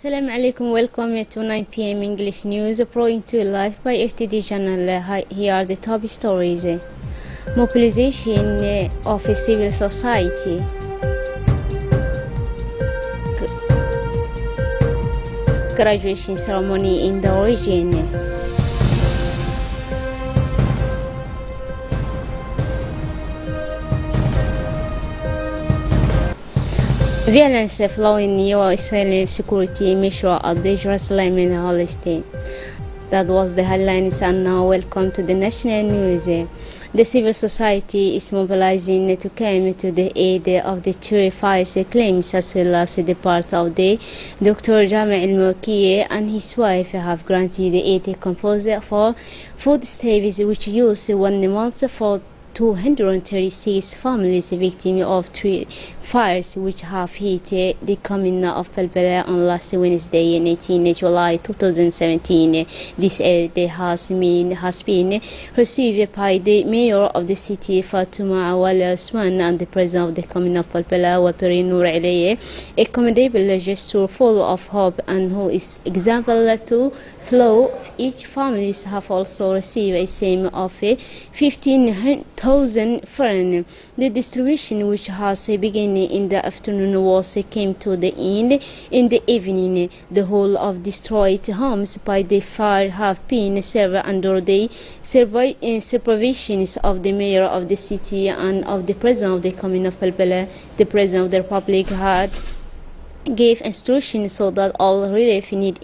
Assalamu alaikum, welcome to 9 p.m. English news brought to live by Rtd channel. Here are the top stories. Mobilization of civil society. Graduation ceremony in the region. Violence following new Israeli security measure at the Jerusalem Holy State. That was the headlines, and now welcome to the national news. The civil society is mobilizing to come to the aid of the terrified claims, as well as the part of the Dr. Jami al-Mokiye and his wife have granted the aid composed for food stamps, which used 1 month for 236 families victims of 3 fires which have hit the commune of Pelbela on last Wednesday, 18 July 2017. This aid has been received by the mayor of the city, Fatuma Awal Osman, and the president of the commune of Pelbela, Wapiri Noor Alayeh, a commendable gesture full of hope and who is example to flow. Each families have also received a sum of 15,000 francs. The distribution, which has begun in the afternoon, came to the end in the evening. The whole of destroyed homes by the fire have been served under the supervision of the mayor of the city and of the president of the commune of Pelbela. The president of the republic had gave instructions so that all relief need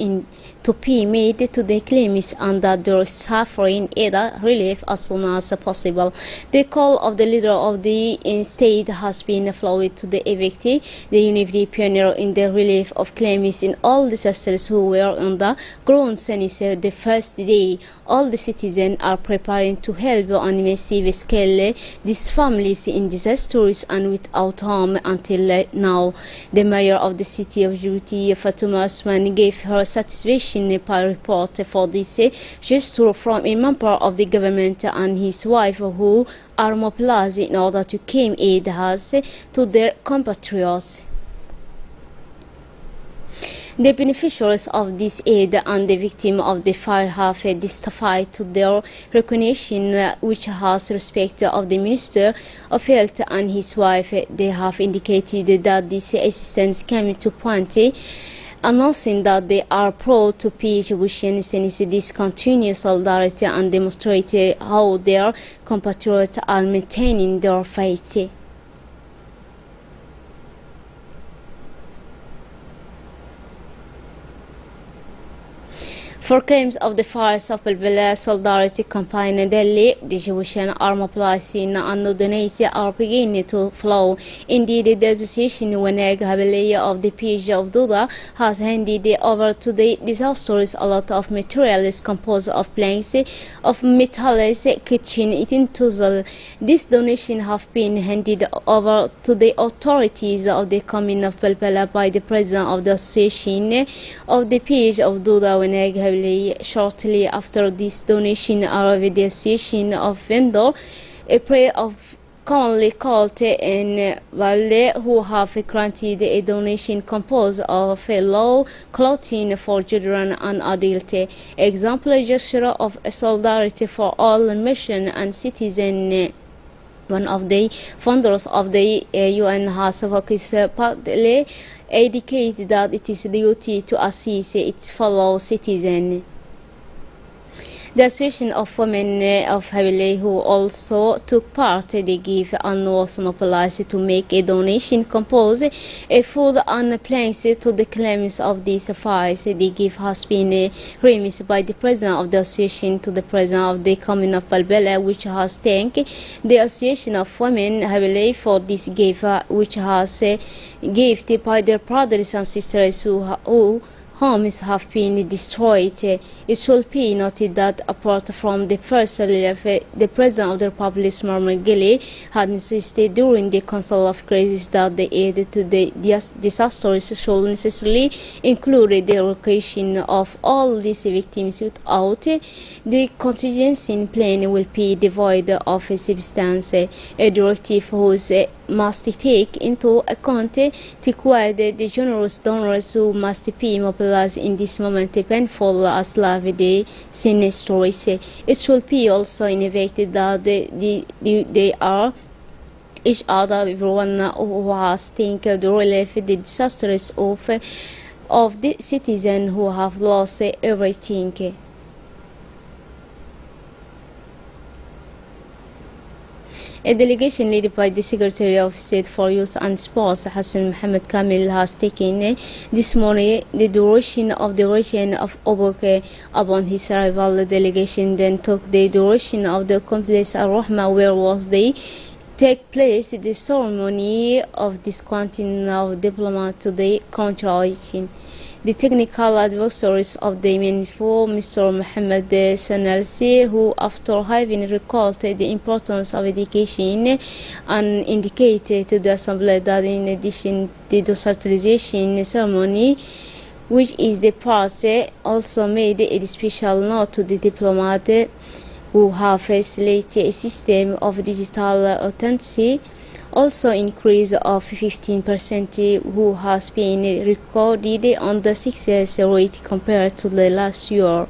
to be made to the claimants and that their suffering either relief as soon as possible. The call of the leader of the state has been flowed to the evictee, the unity pioneer in the relief of claimants in all disasters who were on the ground since the first day. All the citizens are preparing to help on massive scale these families in disasters and without harm until now. The mayor of the city of Djibouti, Fatuma Osman, gave her satisfaction by report for this gesture from a member of the government and his wife, who are mobilized in order to come aid to their compatriots. The beneficiaries of this aid and the victims of the fire have testified to their recognition, which has respect of the Minister of Health and his wife. They have indicated that this assistance came to point, announcing that they are proud to pay tuition since this continuous solidarity and demonstrate how their compatriots are maintaining their faith. For claims of the fires of Pelbela, solidarity campaign in Delhi, the Jewish are mobilizing and donations are beginning to flow. Indeed, the association Waneg Habeleya of the page of Duda has handed over to the disasters a lot of materials composed of planks, of metals, kitchen utensils. This donation have been handed over to the authorities of the commune of Pelbela by the president of the association of the page of Duda, Waneg Habeleya. Shortly after this donation arrived the association of vendor, a prayer of commonly called in Valle, who have granted a donation composed of low clothing for children and adults, exemplary gesture of solidarity for all mission and citizens. One of the founders of the UN has partly indicated that it is duty to assist its fellow citizens. The Association of Women of Habele, who also took part, they gave and was mobilized to make a donation composed a food and planks to the claimants of these fires. The gift has been remitted by the president of the association to the president of the commune of Pelbela, which has thanked the Association of Women Habele for this gift, which has gifted by their brothers and sisters who homes have been destroyed. It should be noted that apart from the first relief, the President of the Republic, Gili, had insisted during the Council of Crisis that the aid to the disasters should necessarily include the relocation of all these victims. Without the contingency plan will be devoid of substance. A directive whose must take into account the generous donors who must be mobilized in this moment painful as Rtd Chaine stories. It should be also innovated that they are each other, everyone who has think the relief the disasters of the citizens who have lost everything. A delegation led by the Secretary of State for Youth and Sports, Hassan Mohammed Kamil, has taken this morning the direction of the region of Oboke. Upon his arrival, the delegation then took the direction of the complex Al-Rahma, where was the take place the ceremony of discounting of diplomat to the country. The technical advisors of the Bienvenue, Mr. Mohammed Sanalsi, who after having recalled the importance of education and indicated to the Assembly that in addition to the desertization ceremony, which is the part, also made a special note to the diplomat who have facilitated a system of digital authenticity, also increase of 15% who has been recorded on the success rate compared to the last year.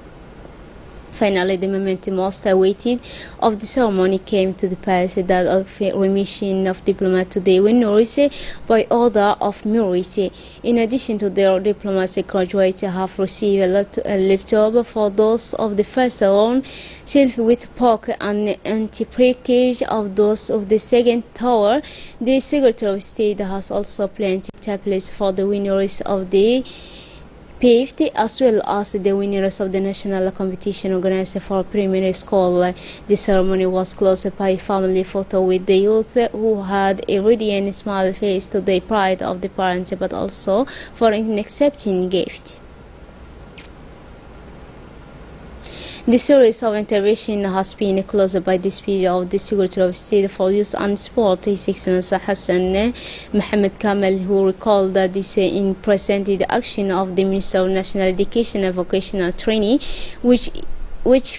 Finally, the moment most awaited of the ceremony came to the pass, that of remission of diplomat to the winners by order of merit. In addition to their diplomats, graduates have received a laptop for those of the first round, shelf with pork and anti-package of those of the second tower. The Secretary of State has also plenty tablets for the winners of the PFT, as well as the winners of the national competition organized for primary school. The ceremony was closed by a family photo with the youth, who had a radiant smile face to the pride of the parents, but also for an accepting gift. The series of intervention has been closed by the speech of the Secretary of State for Youth and Sport, His Excellency Hassan Mohammed Kamil, who recalled that this in presented action of the Minister of National Education and Vocational Training, which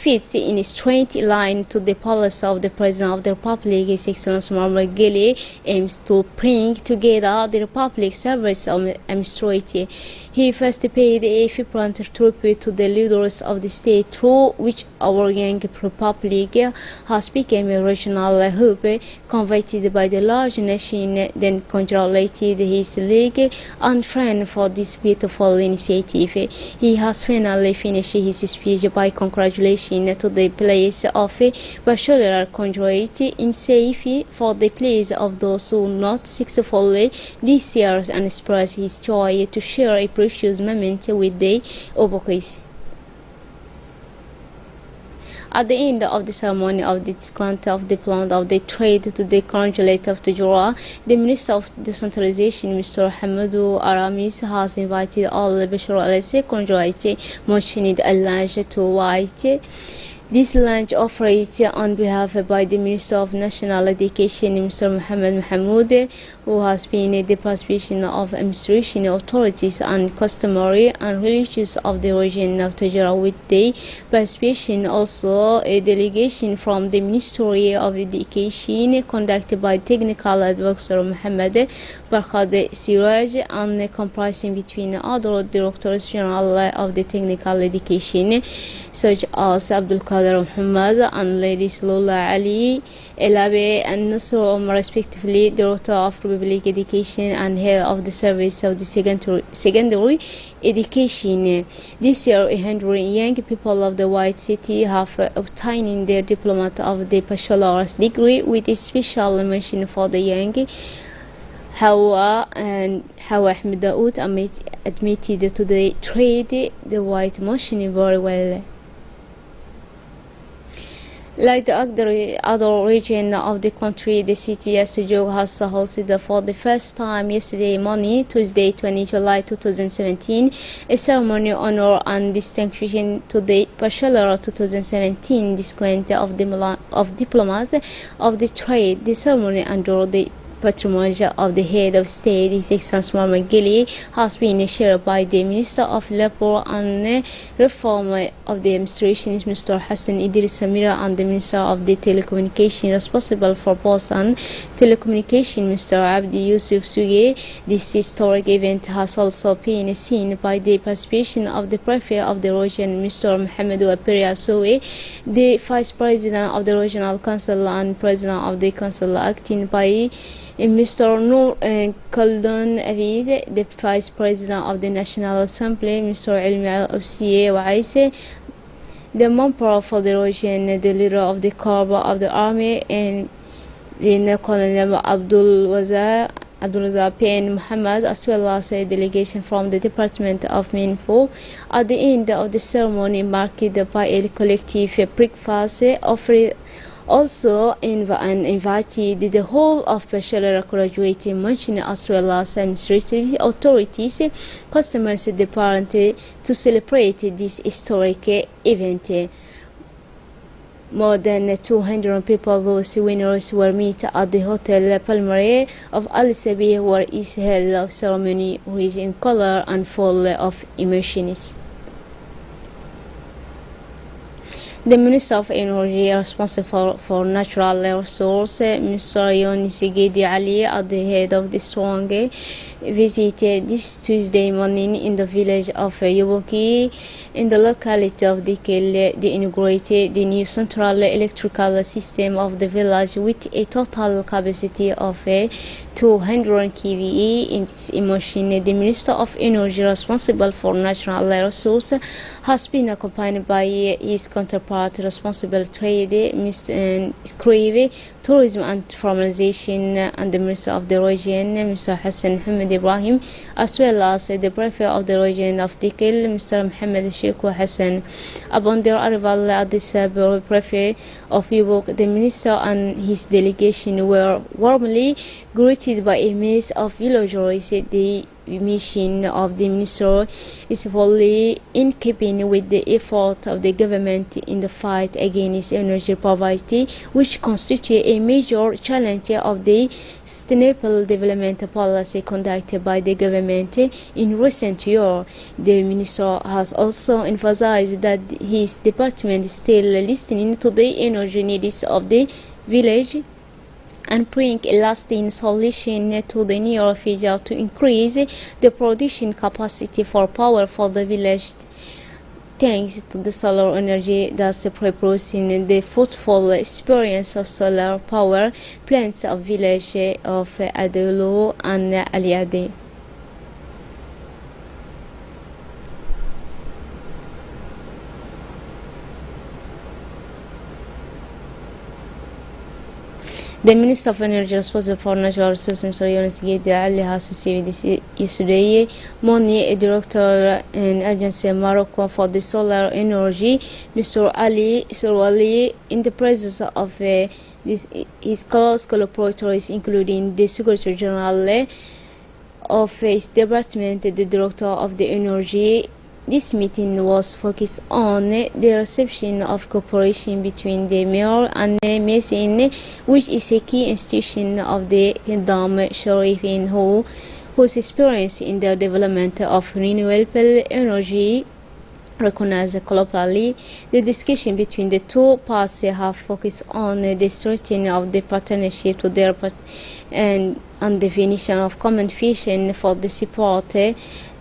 fits in a straight line to the policy of the President of the Republic, His Excellency Muhammad Ghali, aims to bring together the Republic service of administrative. He first paid a vibrant tribute to the leaders of the state, through which our young republic has become a regional hub, coveted by the large nation. Then congratulated his league and friend for this beautiful initiative. He has finally finished his speech by congratulating to the place of bachelor graduate in safety for the place of those who not successfully this year, and express his joy to share a precious moment with the Obokis. At the end of the ceremony of the discount of the plant of the trade to the consulate of the Jura, the Minister of Decentralization, Mr. Hamadou Aramis, has invited all the Bashar conjoint mentioned a lunch to white. This lunch offered on behalf by the Minister of National Education, Mr. Mohammed Mahmoud, who has been the participation of administration authorities and customary and religious of the region of Tajara, with the participation also a delegation from the Ministry of Education conducted by technical advisor Mohammed Barkhad Siraj, and comprising between other directors general of the technical education such as Abdul Qadir Muhammad and ladies Lola Ali Elabe and Nusro, respectively, Director of Public Education and Head of the Service of the Secondary Education. This year, 100 young people of the White City have obtained their diploma of the bachelor's degree, with a special mention for the young Hawa Ahmed Daoud, admitted to the trade. The White mentioned very well. Like the other region of the country, the city of Sujog has hosted for the first time yesterday morning, Tuesday 20 July 2017, a ceremony honor and distinction to the Bachelor 2017 discount of diplomats of the trade. The ceremony under the patronage of the head of state, His Excellency Muhammad Gili, has been shared by the Minister of Labor and Reform of the Administration, Mr. Hassan Idris Samira, and the Minister of the Telecommunication responsible for Post and Telecommunication, Mr. Abdi Yusuf Suge. This historic event has also been seen by the participation of the Prefect of the region, Mr. Mohamedou Aperia Sowe, the Vice President of the Regional Council and President of the Council, acting by Mr. Noor Khaldun Aviz, the Vice President of the National Assembly, Mr. Ilmi Ofsiye Waise, the member for the region, the leader of the Corps of the Army, and the Colonel Abdul Razak Pen Muhammad, as well as a delegation from the Department of Minfo. At the end of the ceremony, marked by a collective breakfast, also invited the whole of bachelor graduating mention, as well as administrative authorities, customers, the parent, to celebrate this historic event. More than 200 people, those winners, were met at the Hotel Palmare of Al Sabi, where is held a ceremony rich in color and full of emotions. The Minister of Energy responsible for natural resources, Mr. Yonis Gedi Ali, at the head of the strong, visited this Tuesday morning in the village of Yoboki, in the locality of Dikil. They inaugurated the new central electrical system of the village with a total capacity of 200 kVA. In its emotion, the Minister of Energy responsible for natural resources has been accompanied by his counterpart responsible trade, Mr. Crave, Tourism and Formalization, and the Minister of the region, Mr. Hassan Hamid Ibrahim, as well as the Prefect of the region of Dikil, Mr. Mohammed Sheikh Hassan. Upon their arrival at the Sub-Prefect of Yubok, the Minister and his delegation were warmly greeted by a mass of villagers. The mission of the Minister is fully in keeping with the effort of the government in the fight against energy poverty, which constitutes a major challenge of the sustainable development policy conducted by the government in recent years. The Minister has also emphasized that his department is still listening to the energy needs of the village and bring a lasting solution to the near future to increase the production capacity for power for the village, thanks to the solar energy thus producing the fruitful experience of solar power plants of village of Adulu and Aliade. The Minister of Energy responsible for natural resources, Mr. Yonis Gedi Ali, has received yesterday morning a director in Agency Morocco for the solar energy, Mr. Ali Surwali, in the presence of his close collaborators, including the Secretary General of his department, the Director of the Energy. This meeting was focused on the reception of cooperation between the Mayor and the Mesin, which is a key institution of the Kingdom Sharifin, whose experience in the development of renewable energy recognized globally. The discussion between the two parties have focused on the strengthening of the partnership to their and definition of common vision for the support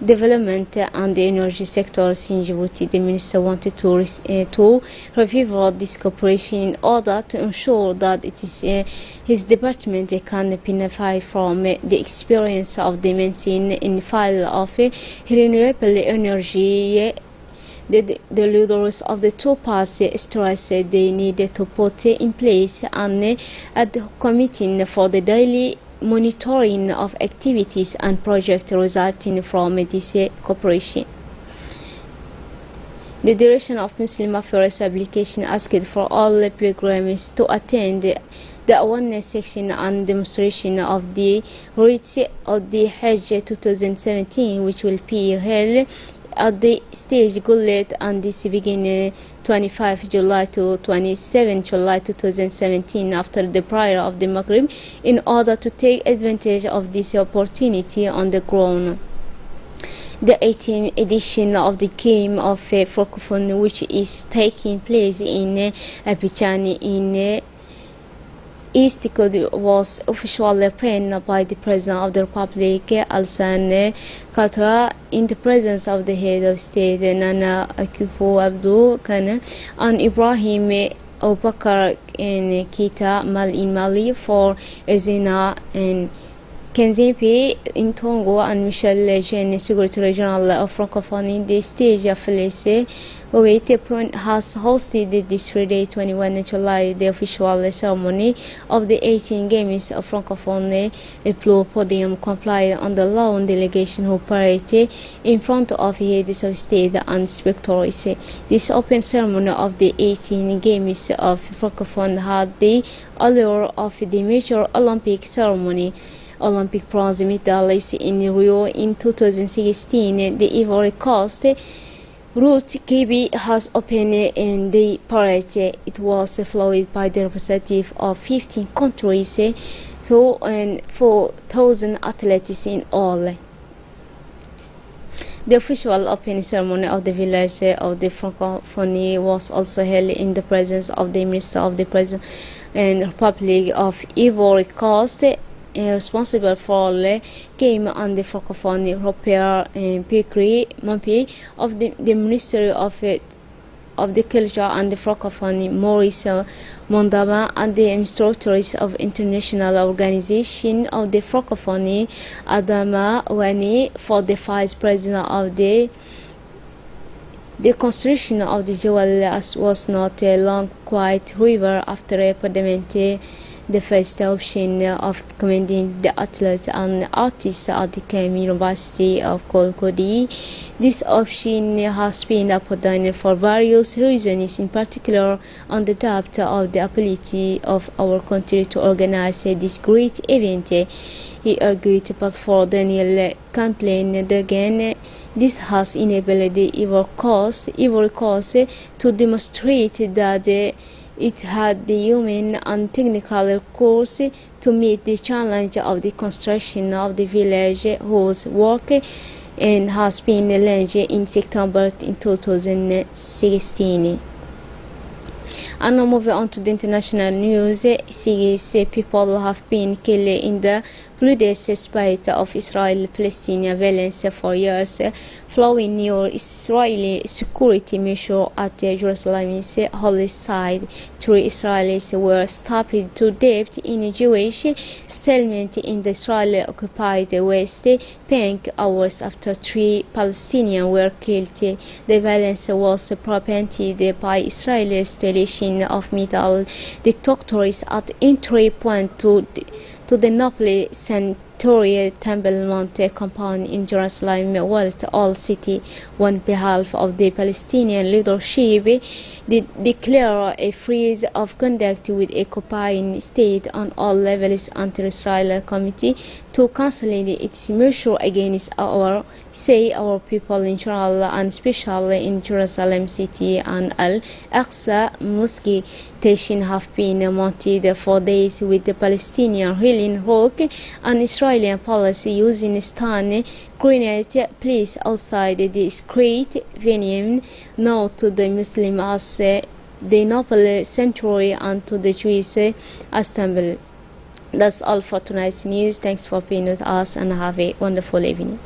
development and the energy sectors in Djibouti. The Minister wanted to review this cooperation in order to ensure that it is his department can benefit from the experience of the Mesin in the field of renewable energy. The leaders of the two parties stressed they needed to put in place an ad hoc committee for the daily monitoring of activities and projects resulting from this cooperation. The Direction of Muslim Affairs application asked for all pilgrims to attend the awareness section and demonstration of the rites of the Hajj 2017, which will be held at the stage Gullet and this beginning 25 July to 27 July 2017 after the prayer of the Maghrib in order to take advantage of this opportunity on the ground. The 18th edition of the Game of Francophone, which is taking place in Abidjan in East Coast, was officially opened by the President of the Republic, Alassane Ouattara, in the presence of the head of state, Nana Akufo-Addo Kana, and Ibrahim Boubacar Keita in Mali, for Ezina and Kenzimpe in Togo, and Michel Jean, Secretary General of Francophonie. The stage of Felice has hosted this Friday, 21 July, the official ceremony of the 18 Games of Francophonie. A blue podium complied on the long delegation who paraded in front of heads of state and spectators. This open ceremony of the 18 Games of Francophonie had the allure of the major Olympic ceremony. Olympic bronze medalist in Rio in 2016, the Ivory Coast Ruth KB has opened in the parade. It was followed by the representative of 15 countries, and 4,000 athletes in all. The official opening ceremony of the village of the Francophonie was also held in the presence of the Minister of the President and Republic of Ivory Coast, responsible for the game and the Francophonie, Robert Pikri Mompi of the Ministry of the Culture and the Francophonie, Maurice Mondama, and the instructors of International Organization of the Francophonie, Adama Wani, for the Vice President of the construction of the jewel was not a long, quiet river after a pandemic. The first option of commending the athletes and artists at the KM University of Kolkodi. This option has been applauded for various reasons, in particular on the depth of the ability of our country to organize this great event. He argued, but for Daniel complained again, this has enabled the Ivory Coast to demonstrate that it had the human and technical recourse to meet the challenge of the construction of the village, whose work has been launched in September 2016. And now moving on to the international news. 6 people have been killed in the bloodiest spate of Israel-Palestinian violence for years, following new Israeli security measures at Jerusalem's holy site. 3 Israelis were stabbed to death in a Jewish settlement in the Israeli-occupied West Bank hours after 3 Palestinians were killed. The violence was prevented by Israeli installation of metal detectors at entry point to the noble Sanctuary Temple Mount compound in Jerusalem, while all city, on behalf of the Palestinian leadership, declare a freeze of conduct with a occupying state on all levels until Israel committee to cancel its measure against our people in general, and especially in Jerusalem city and Al-Aqsa Mosque. Tensions have been mounted for days, with the Palestinian Healing Rock and Israeli policy using stun grenades placed outside the sacred venue known to the Muslims as the noble sanctuary and to the Jews as temple. That's all for tonight's news. Thanks for being with us and have a wonderful evening.